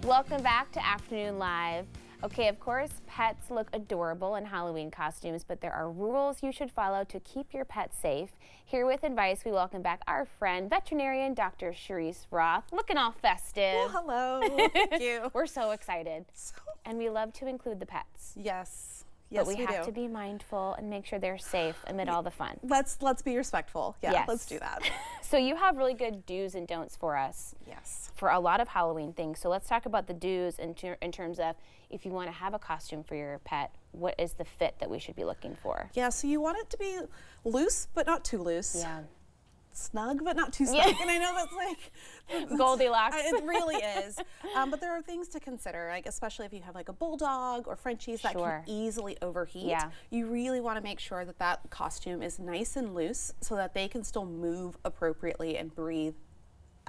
Welcome back to Afternoon Live. Okay, of course, pets look adorable in Halloween costumes, but there are rules you should follow to keep your pet safe. Here with advice, we welcome back our friend, Veterinarian Dr. Cherice Roth, looking all festive. Well, hello. Thank you. We're so excited. And we love to include the pets. Yes. Yes, but we have to be mindful and make sure they're safe amid all the fun. Let's be respectful. Yeah, yes. Let's do that. So you have really good do's and don'ts for us. Yes. For a lot of Halloween things. So let's talk about the do's in terms of if you want to have a costume for your pet, what is the fit that we should be looking for? Yeah, so you want it to be loose, but not too loose. Yeah. Snug, but not too snug. Yeah. And I know that's Goldilocks. It really is. But there are things to consider, like especially if you have like a bulldog or Frenchies that can easily overheat. Yeah. You really want to make sure that that costume is nice and loose so that they can still move appropriately and breathe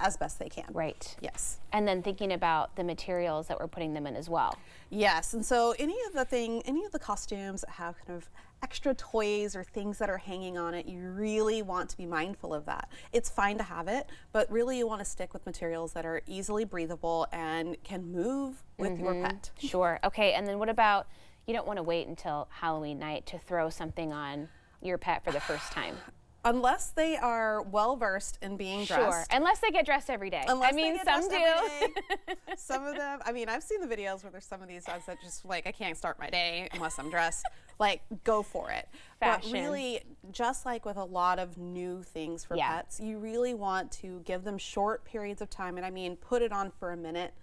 as best they can. Right. Yes. And then thinking about the materials that we're putting them in as well. Yes, and so any of the costumes that have kind of extra toys or things that are hanging on it, you really want to be mindful of that. It's fine to have it, but really you want to stick with materials that are easily breathable and can move with your pet. Sure. Okay, and then what about, you don't want to wait until Halloween night to throw something on your pet for the first time. Unless they are well versed in being dressed. Sure, unless they get dressed every day. Unless I mean, they get some dressed do. Some of them, I mean, I've seen the videos where there's some of these dogs that just like, I can't start my day unless I'm dressed. Like, go for it. Fashion. But really, just like with a lot of new things for pets, you really want to give them short periods of time. And I mean, put it on for a minute,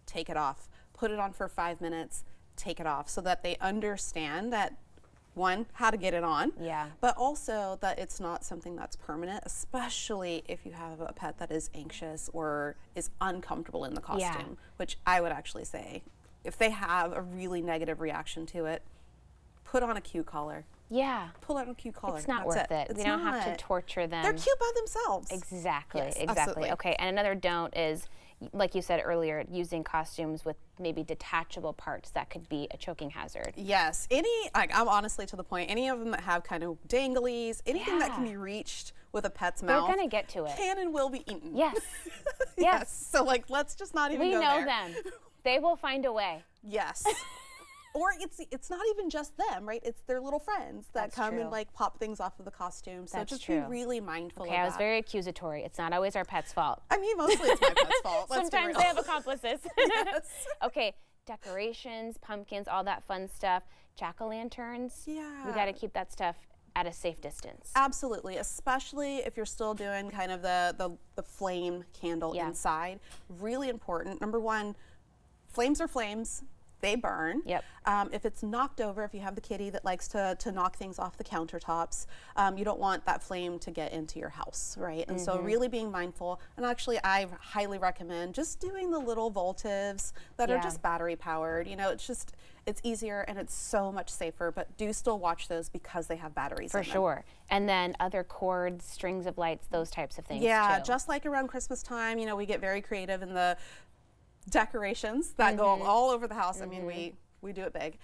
take it off. Put it on for 5 minutes, take it off, so that they understand that, one, how to get it on, but also that it's not something that's permanent, especially if you have a pet that is anxious or is uncomfortable in the costume, which I would actually say, if they have a really negative reaction to it, put on a cute collar. Yeah. Pull out a cute collar. It's not worth it. We don't have to torture them. They're cute by themselves. Exactly, yes, exactly. Absolutely. Okay, and another don't is, like you said earlier, using costumes with maybe detachable parts that could be a choking hazard. Yes, I'm honestly to the point, any of them that have kind of danglies, anything that can be reached with a pet's mouth. They're gonna get to it. Can and will be eaten. Yes. Yes. So like, let's just not even go there. We know them. They will find a way. Yes. Or it's not even just them, right? It's their little friends that come and like pop things off of the costume. So just be really mindful of that. Okay, I was very accusatory. It's not always our pet's fault. I mean, mostly it's my pet's fault. Sometimes they have accomplices. Yes. Okay, decorations, pumpkins, all that fun stuff. Jack-o'-lanterns. Yeah. We got to keep that stuff at a safe distance. Absolutely, especially if you're still doing kind of the flame candle inside. Really important. Number one, flames are flames. They burn. Yep. If it's knocked over, if you have the kitty that likes to knock things off the countertops, you don't want that flame to get into your house, right? And so really being mindful, and actually I highly recommend just doing the little Voltives that are just battery powered. You know, it's easier and it's so much safer, but do still watch those because they have batteries in them. For sure. And then other cords, strings of lights, those types of things too. Just like around Christmas time, you know, we get very creative in the decorations that go all over the house. I mean, we do it big.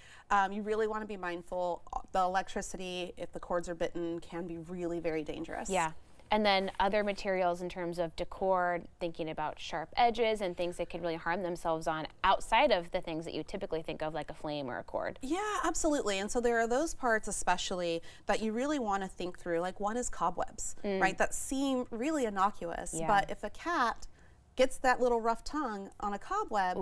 You really want to be mindful. The electricity, if the cords are bitten, can be really very dangerous. Yeah. And then other materials in terms of decor, thinking about sharp edges and things that can really harm themselves on outside of the things that you typically think of, like a flame or a cord. Yeah, absolutely. And so there are those parts especially that you really want to think through. Like one is cobwebs, right? That seem really innocuous, but if a cat gets that little rough tongue on a cobweb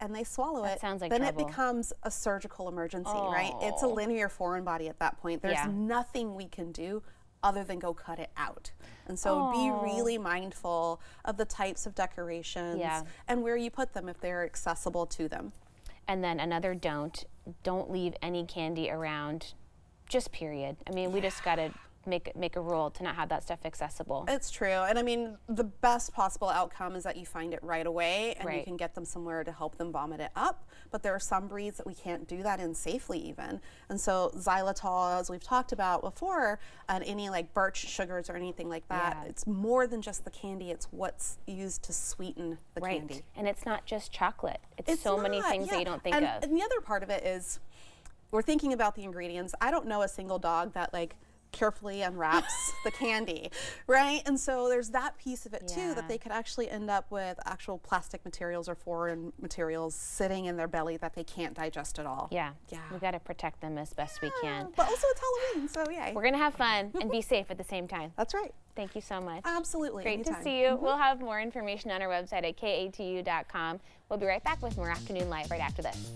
and they swallow it, sounds like then trouble. It becomes a surgical emergency, right? It's a linear foreign body at that point. There's nothing we can do other than go cut it out. And so be really mindful of the types of decorations and where you put them if they're accessible to them. And then another don't leave any candy around, just period. I mean, we just got to make a rule to not have that stuff accessible. It's true. And I mean, the best possible outcome is that you find it right away and you can get them somewhere to help them vomit it up. But there are some breeds that we can't do that in safely even. And so xylitol, as we've talked about before, and any like birch sugars or anything like that, it's more than just the candy. It's what's used to sweeten the candy. And it's not just chocolate. It's so many things that you don't think of. And the other part of it is we're thinking about the ingredients. I don't know a single dog that like carefully unwraps the candy, right? And so there's that piece of it too, that they could actually end up with actual plastic materials or foreign materials sitting in their belly that they can't digest at all. Yeah. We got to protect them as best we can. But also it's Halloween, so yay. We're going to have fun and be safe at the same time. That's right. Thank you so much. Absolutely. Great anytime. to see you. We'll have more information on our website at katu.com. We'll be right back with more Afternoon Live right after this.